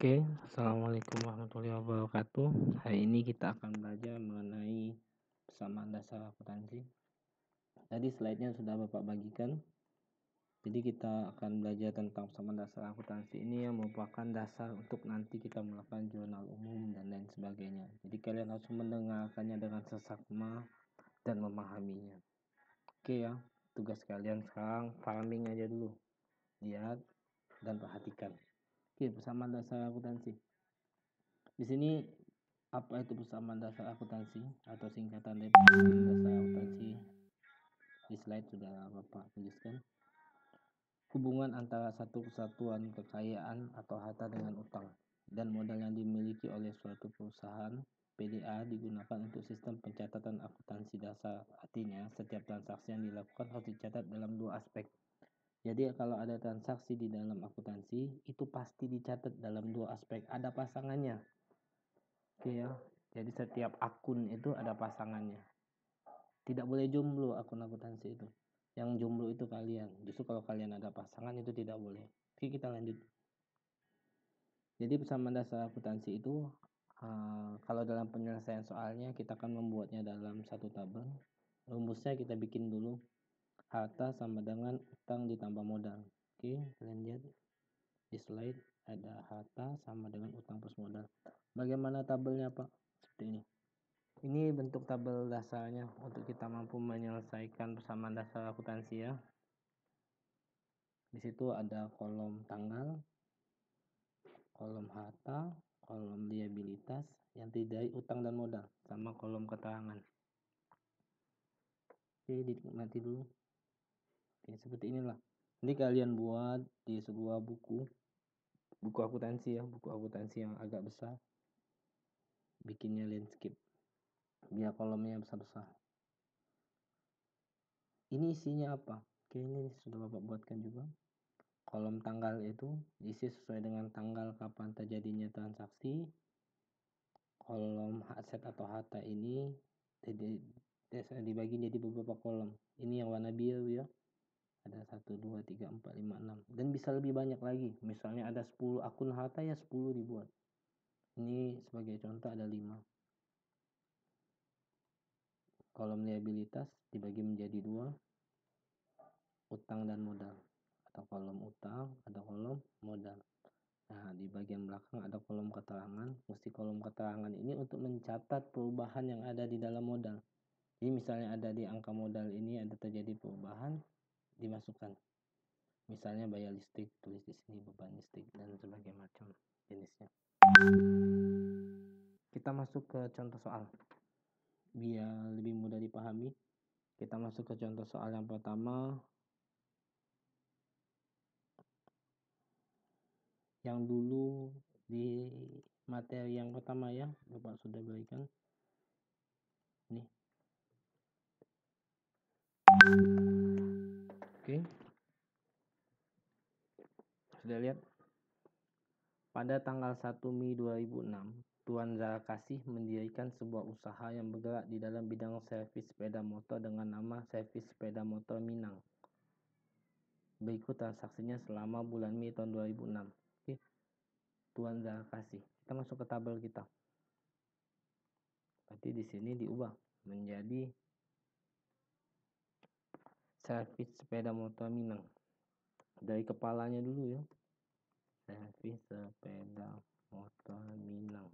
Oke, assalamualaikum warahmatullahi wabarakatuh. Hari ini kita akan belajar mengenai persamaan dasar akuntansi. Tadi slide-nya sudah Bapak bagikan. Jadi kita akan belajar tentang persamaan dasar akuntansi ini yang merupakan dasar untuk nanti kita melakukan jurnal umum dan lain sebagainya. Jadi kalian harus mendengarkannya dengan seksama dan memahaminya. Oke ya, tugas kalian sekarang farming aja dulu. Lihat dan perhatikan. Oke, persamaan dasar akuntansi. Di sini apa itu persamaan dasar akuntansi atau singkatan dari persamaan dasar akuntansi? Di slide sudah Bapak tuliskan. Hubungan antara satu kesatuan kekayaan atau harta dengan utang dan modal yang dimiliki oleh suatu perusahaan PDA digunakan untuk sistem pencatatan akuntansi dasar. Artinya, setiap transaksi yang dilakukan harus dicatat dalam dua aspek. Jadi kalau ada transaksi di dalam akuntansi, itu pasti dicatat dalam dua aspek. Ada pasangannya. Oke ya. Jadi setiap akun itu ada pasangannya. Tidak boleh jomblo akun akuntansi itu. Yang jomblo itu kalian. Justru kalau kalian ada pasangan itu tidak boleh. Oke, kita lanjut. Jadi persamaan dasar akuntansi itu kalau dalam penyelesaian soalnya kita akan membuatnya dalam satu tabel. Rumusnya kita bikin dulu. Harta sama dengan utang ditambah modal. Oke, kalian lihat di slide ada harta sama dengan utang plus modal. Bagaimana tabelnya, Pak? Seperti ini. Ini bentuk tabel dasarnya untuk kita mampu menyelesaikan persamaan dasar akuntansi ya. Di situ ada kolom tanggal, kolom harta, kolom liabilitas yang terdiri utang dan modal, sama kolom keterangan. Oke, dinikmati dulu. Oke, seperti inilah. Ini kalian buat di sebuah buku akuntansi ya, buku akuntansi yang agak besar. Bikinnya landscape, biar kolomnya besar-besar. Ini isinya apa? Oke, ini sudah Bapak buatkan juga. Kolom tanggal itu diisi sesuai dengan tanggal kapan terjadinya transaksi. Kolom aset atau harta ini dibagi jadi beberapa kolom. Ini yang warna biru ya. Ada 1, 2, 3, 4, 5, 6. Dan bisa lebih banyak lagi. Misalnya ada 10 akun harta ya 10 dibuat. Ini sebagai contoh ada 5. Kolom liabilitas dibagi menjadi 2. Utang dan modal. Atau kolom utang, ada kolom modal. Nah, di bagian belakang ada kolom keterangan. Mesti kolom keterangan ini untuk mencatat perubahan yang ada di dalam modal. Jadi misalnya ada di angka modal ini ada terjadi perubahan, dimasukkan. Misalnya bayar listrik, tulis di sini beban listrik dan sebagainya macam jenisnya. Kita masuk ke contoh soal. Biar lebih mudah dipahami, kita masuk ke contoh soal yang pertama. Yang dulu di materi yang pertama ya, Bapak sudah berikan. Nih. Oke. Sudah lihat? Pada tanggal 1 Mei 2006, Tuan Zakasih mendirikan sebuah usaha yang bergerak di dalam bidang servis sepeda motor dengan nama Servis Sepeda Motor Minang. Berikut transaksinya selama bulan Mei tahun 2006. Oke. Tuan Zakasih. Kita masuk ke tabel kita. Berarti di sini diubah menjadi Servis Sepeda Motor Minang. Dari kepalanya dulu ya. Servis Sepeda Motor Minang.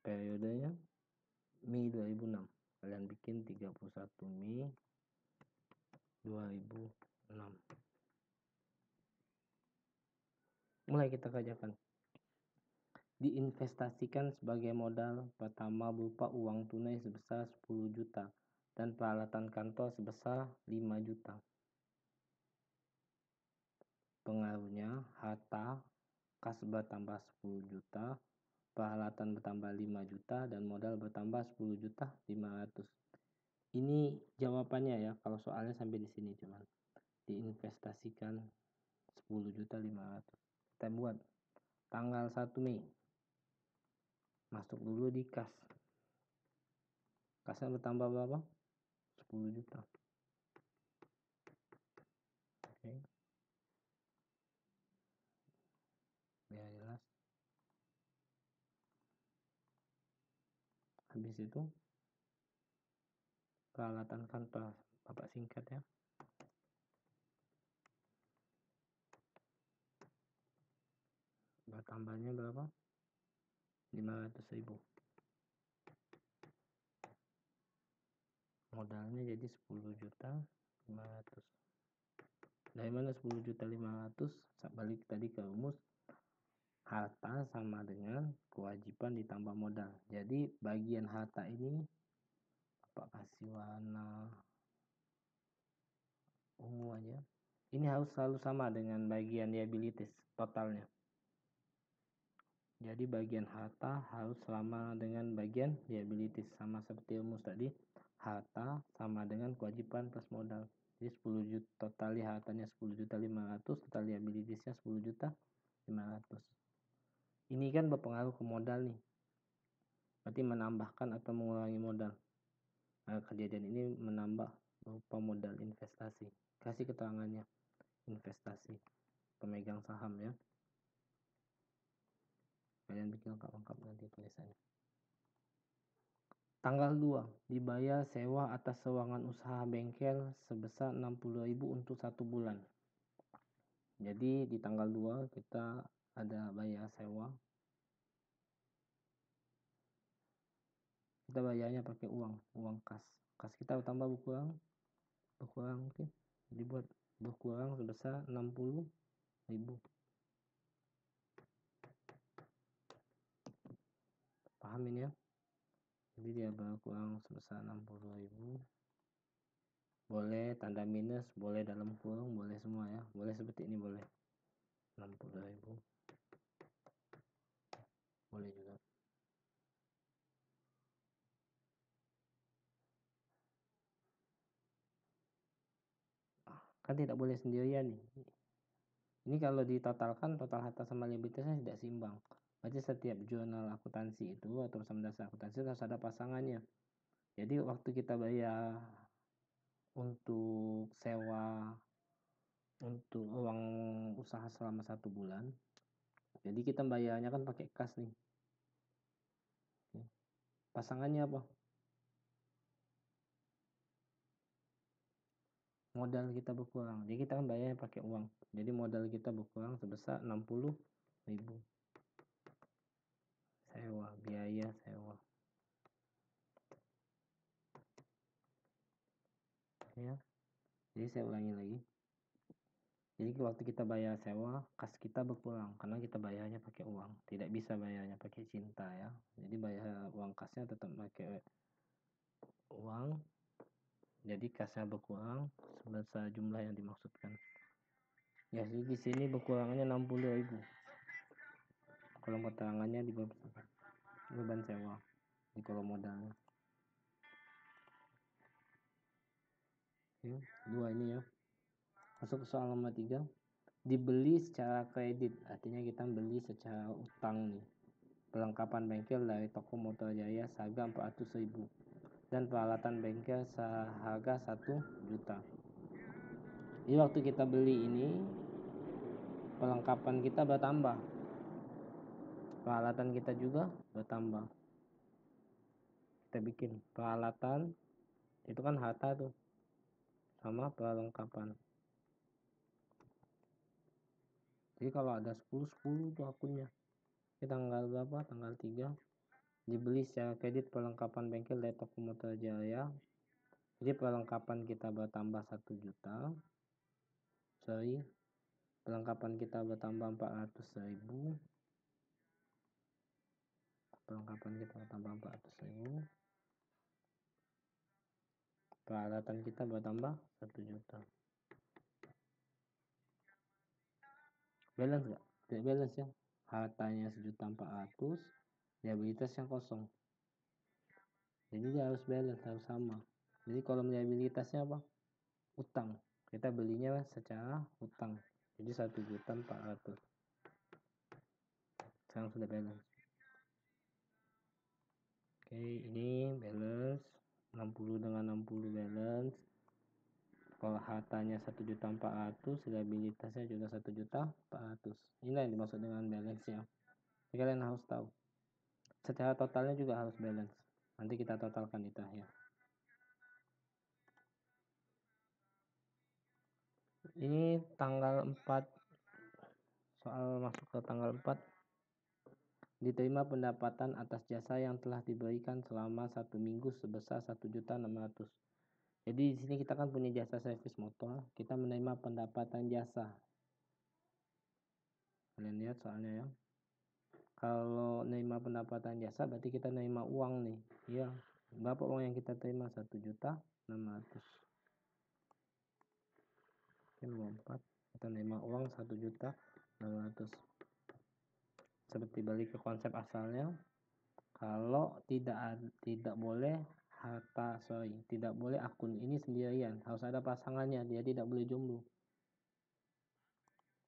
Periodenya Mei 2006. Kalian bikin 31 Mei 2006. Mulai kita kerjakan. Diinvestasikan sebagai modal pertama berupa uang tunai sebesar 10 juta dan peralatan kantor sebesar 5 juta. Pengaruhnya harta kas bertambah 10 juta, peralatan bertambah 5 juta dan modal bertambah 10 juta 500. Ini jawabannya ya, kalau soalnya sampai di sini cuman. Diinvestasikan 10 juta 500. Kita buat tanggal 1 Mei. Masuk dulu di kas. Kasnya bertambah berapa? 10 juta. Oke. Biar di situ peralatan kantor, Bapak singkat ya. Tambahnya berapa? 500.000. Modalnya jadi 10.500.000. Dari mana 10.500.000? Balik tadi ke rumus, harta sama dengan kewajiban ditambah modal. Jadi bagian harta ini Bapak kasih warna ungu aja. Ini harus selalu sama dengan bagian liabilities totalnya. Jadi bagian harta harus sama dengan bagian liabilities, sama seperti rumus tadi. Harta sama dengan kewajiban plus modal. Jadi 10 juta, total hartanya 10.500.000, total liabilitiesnya 10.500.000. Ini kan berpengaruh ke modal nih. Berarti menambahkan atau mengurangi modal. Nah, kejadian ini menambah berupa modal investasi. Kasih keterangannya, investasi pemegang saham ya. Kalian bikin lengkap-lengkap nanti tulisannya. Tanggal 2 dibayar sewa atas ruangan usaha bengkel sebesar 60.000 untuk 1 bulan. Jadi di tanggal 2 kita ada bayar sewa. Kita bayarnya pakai uang kas. Kas kita tambah berkurang oke. Dibuat berkurang sebesar 60.000. Paham ini ya? Jadi dia berkurang sebesar 60.000. Boleh tanda minus, boleh dalam kurung, boleh semua ya. Boleh seperti ini, boleh 60.000. Boleh juga. Kan tidak boleh sendirian nih. Ini kalau ditotalkan, total harta sama liabilitasnya tidak seimbang. Berarti setiap jurnal akuntansi itu atau sama dasar akuntansi harus ada pasangannya. Jadi waktu kita bayar untuk sewa untuk uang usaha selama 1 bulan, jadi kita bayarnya kan pakai kas nih. Pasangannya apa? Modal kita berkurang. Jadi kita kan bayarnya pakai uang. Jadi modal kita berkurang sebesar 60.000. Sewa, biaya sewa. Ya. Jadi saya ulangi lagi. Jadi waktu kita bayar sewa, kas kita berkurang karena kita bayarnya pakai uang. Tidak bisa bayarnya pakai cinta ya. Jadi bayar uang kasnya tetap pakai uang. Jadi kasnya berkurang sebesar jumlah yang dimaksudkan. Ya, jadi di sini berkurangnya 60.000. Kolom keterangannya di beban sewa di kolom modalnya. Oke, 2 ini ya. Masuk ke soal nomor 3. Dibeli secara kredit, artinya kita beli secara utang nih. Perlengkapan bengkel dari toko Motor Jaya seharga 400.000 dan peralatan bengkel seharga 1 juta. Jadi waktu kita beli ini, perlengkapan kita bertambah, peralatan kita juga bertambah. Kita bikin peralatan itu kan harta tuh, sama perlengkapan. Jadi kalau ada 10 tuh akunnya. Ini tanggal berapa? Tanggal 3. Dibeli secara kredit perlengkapan bengkel dari toko Motor Jaya. Jadi perlengkapan kita bertambah 1 juta. Perlengkapan kita bertambah 400.000. Perlengkapan kita bertambah 400.000. Peralatan kita bertambah 1 juta. Balance nggak? Tidak balance ya. Hartanya 1.400.000, liabilitas yang kosong. Jadi dia harus balance, harus sama. Jadi kolom liabilitasnya apa? Utang. Kita belinya secara utang. Jadi 1.400.000. Sekarang sudah balance. Oke, ini balance 60 dengan 60 balance. Kalau hartanya 1.400.000, liabilitasnya juga 1.400.000. Inilah yang dimaksud dengan balance ya. Jadi kalian harus tahu. Secara totalnya juga harus balance. Nanti kita totalkan itu ya. Ini tanggal 4, soal masuk ke tanggal 4. Diterima pendapatan atas jasa yang telah diberikan selama 1 minggu sebesar 1.600.000. Jadi di sini kita kan punya jasa servis motor, kita menerima pendapatan jasa. Kalian lihat soalnya ya. Kalau menerima pendapatan jasa berarti kita menerima uang nih. Iya. Berapa uang yang kita terima? 1.600.000. Oke, nomor 4. Kita menerima uang 1.600.000. Seperti balik ke konsep asalnya. Kalau tidak boleh tidak boleh akun ini sendirian, harus ada pasangannya, dia tidak boleh jomblo.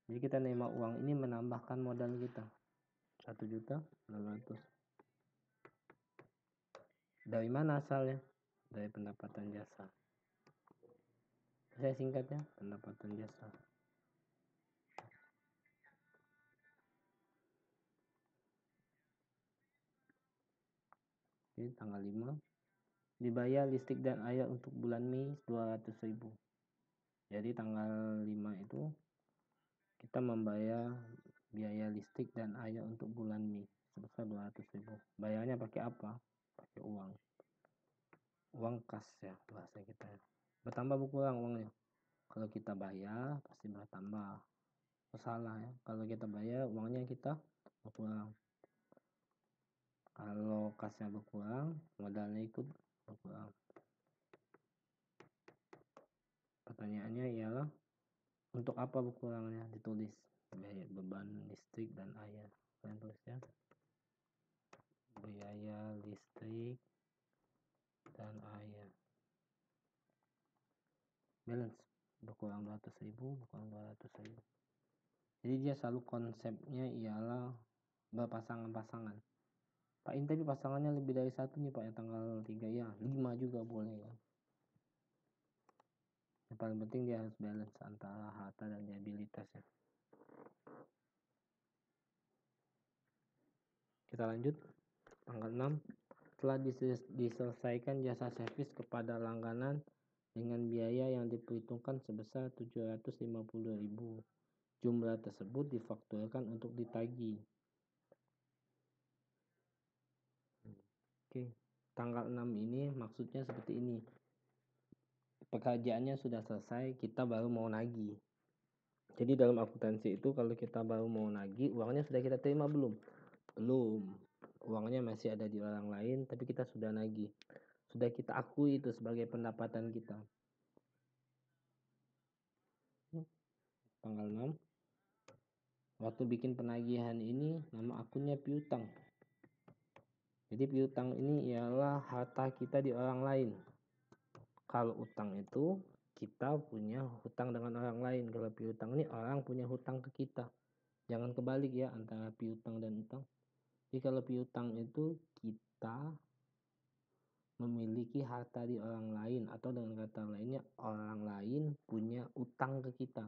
Jadi kita nerima uang ini menambahkan modal kita 1.600.000. Dari mana asalnya? Dari pendapatan jasa. Saya singkatnya pendapatan jasa. Oke, tanggal 5 dibayar listrik dan air untuk bulan Mei 200.000. Jadi tanggal 5 itu kita membayar biaya listrik dan air untuk bulan Mei sebesar 200.000. Bayarnya pakai apa? Pakai uang kas ya bahasa kita. Bertambah berkurang uangnya. Kalau kita bayar pasti bertambah. Salah ya. Kalau kita bayar uangnya kita berkurang. Kalau kasnya berkurang, modalnya ikut berkurang. Pertanyaannya ialah untuk apa berkurangnya? Ditulis biaya beban listrik dan air. Kalian tulis ya. Biaya listrik dan air. Balance berkurang 200.000, berkurang 200.000. Jadi dia selalu konsepnya ialah berpasangan-pasangan. Pak, ini tapi pasangannya lebih dari satu nih Pak, yang tanggal 3 ya, 5 juga boleh ya. Yang paling penting dia harus balance antara harta dan liabilitas ya. Kita lanjut. Tanggal 6. Setelah diselesaikan jasa servis kepada langganan dengan biaya yang diperhitungkan sebesar 750.000. Jumlah tersebut difakturkan untuk ditagih. Oke, tanggal 6 ini maksudnya seperti ini. Pekerjaannya sudah selesai, kita baru mau nagih. Jadi dalam akuntansi itu kalau kita baru mau nagih, uangnya sudah kita terima belum? Belum. Uangnya masih ada di orang lain, tapi kita sudah nagih. Sudah kita akui itu sebagai pendapatan kita. Tanggal 6. Waktu bikin penagihan ini nama akunnya piutang. Jadi piutang ini ialah harta kita di orang lain. Kalau utang itu kita punya hutang dengan orang lain. Kalau piutang ini orang punya hutang ke kita. Jangan kebalik ya antara piutang dan utang. Jadi kalau piutang itu kita memiliki harta di orang lain, atau dengan kata lainnya orang lain punya utang ke kita.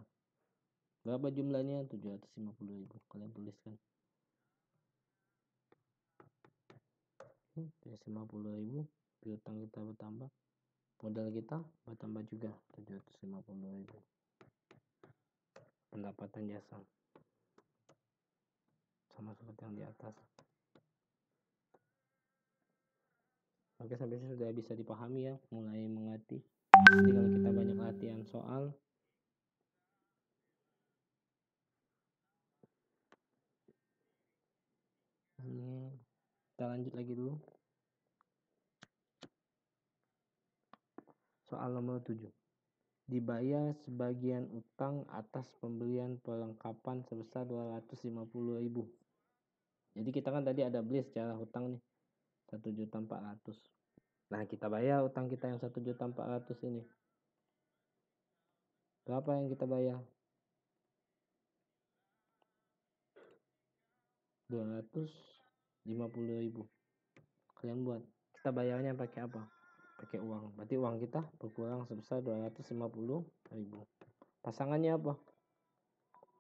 Berapa jumlahnya? 750.000. Kalian tuliskan. 750.000. Piutang kita bertambah. Modal kita bertambah juga 750.000. Pendapatan jasa. Sama seperti yang di atas. Oke, sampai sini sudah bisa dipahami ya, mulai mengerti. Jadi kalau kita banyak latihan soal, ini kita lanjut lagi dulu. Soal nomor 7. Dibayar sebagian utang atas pembelian perlengkapan sebesar 250.000. Jadi kita kan tadi ada beli secara hutang nih 1.400.000. Nah, kita bayar utang kita yang 1.400.000 ini. Berapa yang kita bayar? 250.000. Kalian buat. Kita bayarnya pakai apa? Pakai uang. Berarti uang kita berkurang sebesar 250.000. Pasangannya apa?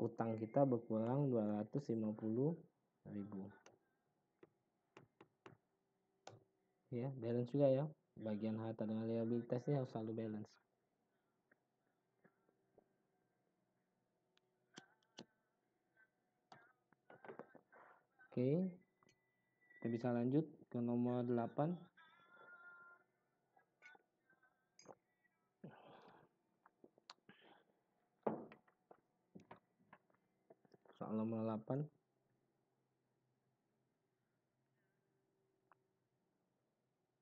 Utang kita berkurang 250.000. ya, balance juga ya. Bagian harta dengan liabilitas ini harus selalu balance. Oke, kita bisa lanjut ke nomor 8. Soal nomor 8.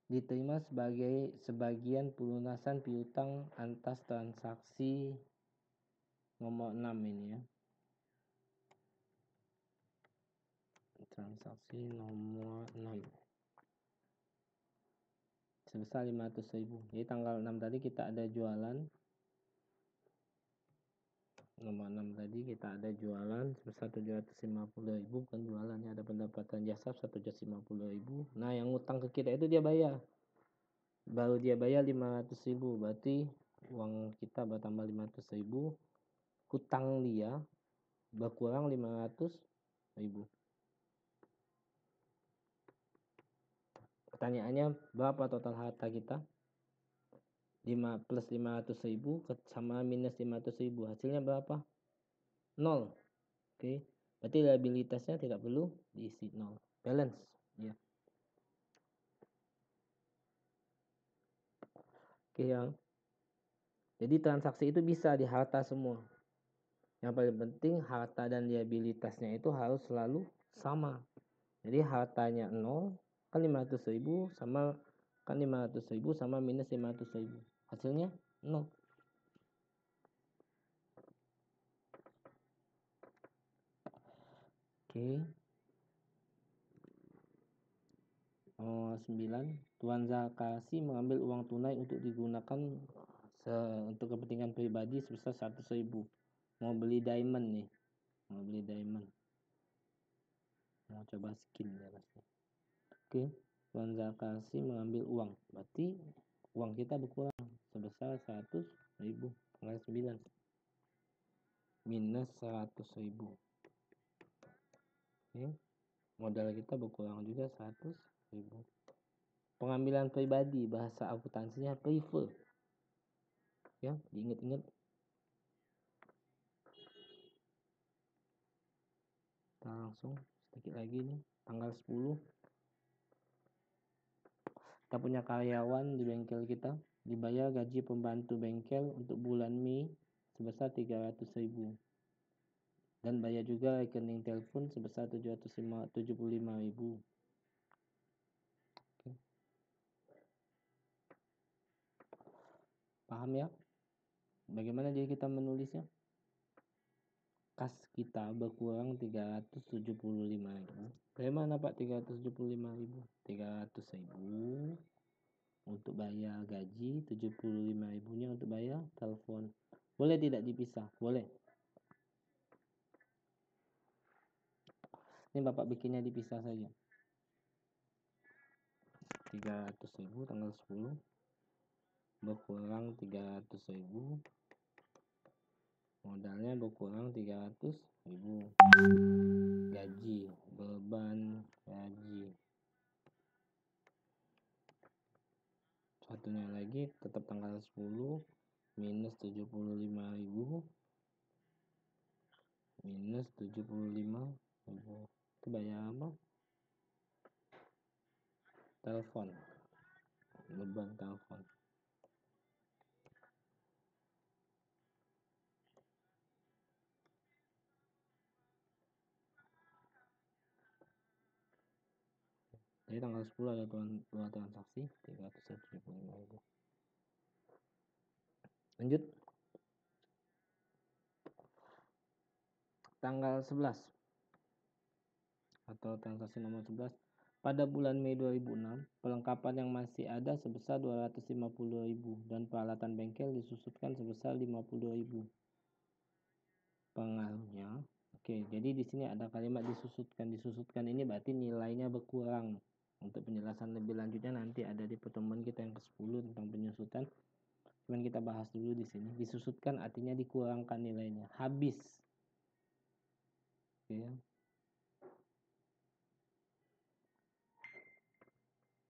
Diterima sebagai sebagian pelunasan piutang atas transaksi nomor 6 ini ya. Transaksi nomor 6 sebesar 500.000. Jadi tanggal 6 tadi kita ada jualan. Nomor 6 tadi kita ada jualan sebesar 750.000, bukan jualannya, ada pendapatan jasa 150.000. Nah, yang ngutang ke kita itu dia bayar. Baru dia bayar 500.000, berarti uang kita bertambah 500.000, hutang dia berkurang 500.000. Pertanyaannya, berapa total harta kita? 5 plus 500.000 sama minus 500.000. Hasilnya berapa? 0. Oke. Berarti liabilitasnya tidak perlu diisi 0. Balance. Ya. Oke ya. Jadi transaksi itu bisa di harta semua. Yang paling penting harta dan liabilitasnya itu harus selalu sama. Jadi hartanya 0, kan 500.000 sama kan 500.000 sama minus 500.000. Hasilnya 0. Oke. 9. Tuan Zakasi mengambil uang tunai untuk digunakan untuk kepentingan pribadi sebesar 100.000. Mau beli diamond nih. Mau beli diamond. Mau coba skin ya pasti. Oke. Tuan Zakasi mengambil uang. Berarti uang kita berkurang sebesar 100.000. Tanggal 9. Minus 100.000. Oke. Modal kita berkurang juga 100.000. Pengambilan pribadi, bahasa akuntansinya prefer. Ya, diingat-ingat. Kita langsung sedikit lagi nih, tanggal 10. Kita punya karyawan di bengkel kita, dibayar gaji pembantu bengkel untuk bulan Mei sebesar 300.000. Dan bayar juga rekening telepon sebesar 775.000. Oke. Paham ya? Bagaimana jadi kita menulisnya? Kas kita berkurang 375.000. Bagaimana Pak 375.000? 300.000 untuk bayar gaji, 75.000-nya untuk bayar telepon. Boleh tidak dipisah? Boleh. Ini Bapak bikinnya dipisah saja. 300.000 tanggal 10 berkurang 300.000. Modalnya berkurang 300.000. Gaji, beban gaji. Satunya lagi tetap tanggal 10 minus 75.000 minus 75.000. Itu bayar apa? Telepon. Beban telepon. Jadi tanggal 10 ada dua transaksi 375.000. Lanjut. Tanggal 11 atau transaksi nomor 11. Pada bulan Mei 2006, perlengkapan yang masih ada sebesar 250.000 dan peralatan bengkel disusutkan sebesar 50.000. Pengaruhnya, oke, jadi di sini ada kalimat disusutkan. Disusutkan ini berarti nilainya berkurang. Untuk penjelasan lebih lanjutnya nanti ada di pertemuan kita yang ke-10 tentang penyusutan. Cuman kita bahas dulu di sini. Disusutkan artinya dikurangkan nilainya, habis. Oke ya.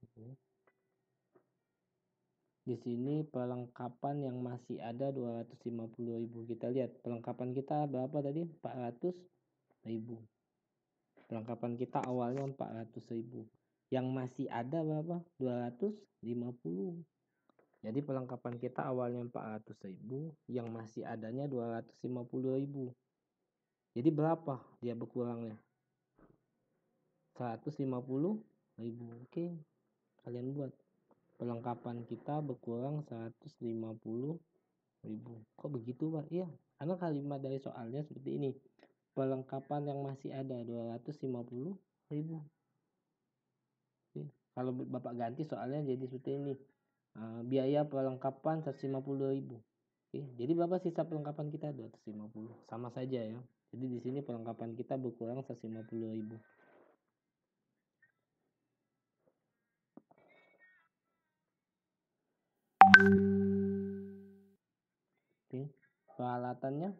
Oke. Di sini perlengkapan yang masih ada 250.000. Kita lihat perlengkapan kita berapa tadi? 400.000. Perlengkapan kita awalnya 400.000. Yang masih ada berapa? 250. Jadi perlengkapan kita awalnya 400.000, yang masih adanya 250.000. Jadi berapa dia berkurangnya? 150.000. Oke, kalian buat. Perlengkapan kita berkurang 150.000. Kok begitu, Pak? Iya, karena kalimat dari soalnya seperti ini. Perlengkapan yang masih ada 250.000. Oke. Kalau Bapak ganti soalnya jadi seperti ini. Biaya perlengkapan 150.000. Oke, jadi berapa sisa perlengkapan kita? 250. Sama saja ya. Jadi di sini perlengkapan kita berkurang 150.000. Oke, peralatannya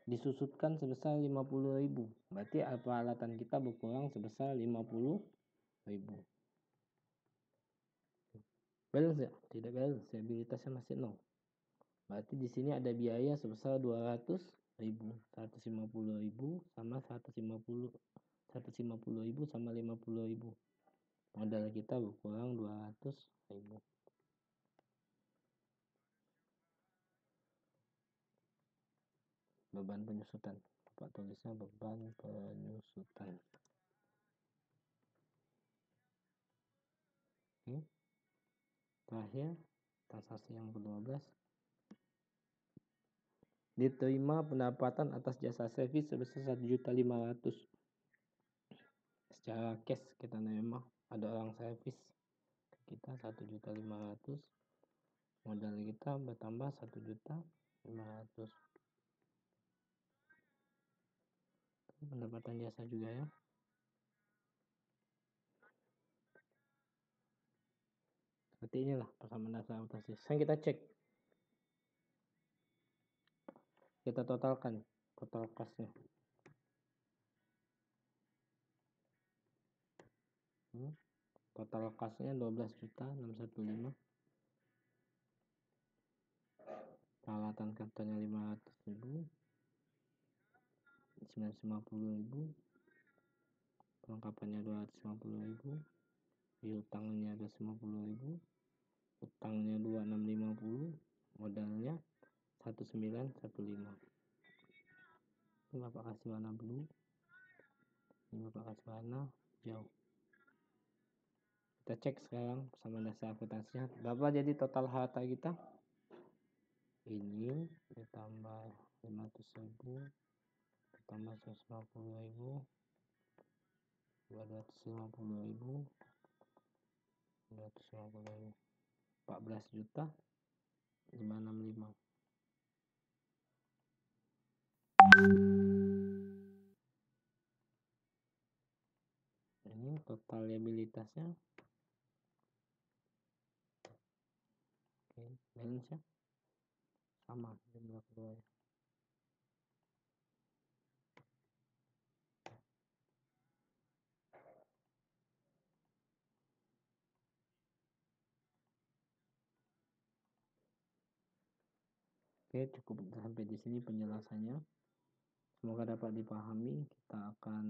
disusutkan sebesar 50.000. Berarti peralatan kita berkurang sebesar 50.000. Balance ya? Tidak balance, stabilitasnya masih 0. Berarti di sini ada biaya sebesar 200.000. 150.000 sama 150.000 sama 50.000. Modal kita berkurang 200.000. Beban penyusutan. Bapak tulisnya beban penyusutan. Oke. Terakhir, transaksi yang ke-12. Diterima pendapatan atas jasa servis sebesar 1.500.000. Secara cash kita nerima, ada orang servis ke kita 1.500.000. Modal kita bertambah 1.500.000. Pendapatan jasa juga ya. Seperti inilah persamaan dasar akuntansi. Sekarang kita cek. Kita totalkan total kasnya. Total kasnya 12.615. Peralatan katanya 500.000. 950.000. Perlengkapannya 250.000. Piutangnya ada 50.000. Utangnya 2650. Modalnya 1915. Ini Bapak kasih warna blue. Ini Bapak kasih warna hijau. Kita cek sekarang sama dasar akuntansinya. Berapa jadi total harta kita? Ini ditambah 500.000, ditambah 150.000, 250.000, 250.000, 14.565. Ini total liabilitasnya. Oke, balance ya sama jumlah keduanya. Oke, cukup sampai di sini penjelasannya. Semoga dapat dipahami. Kita akan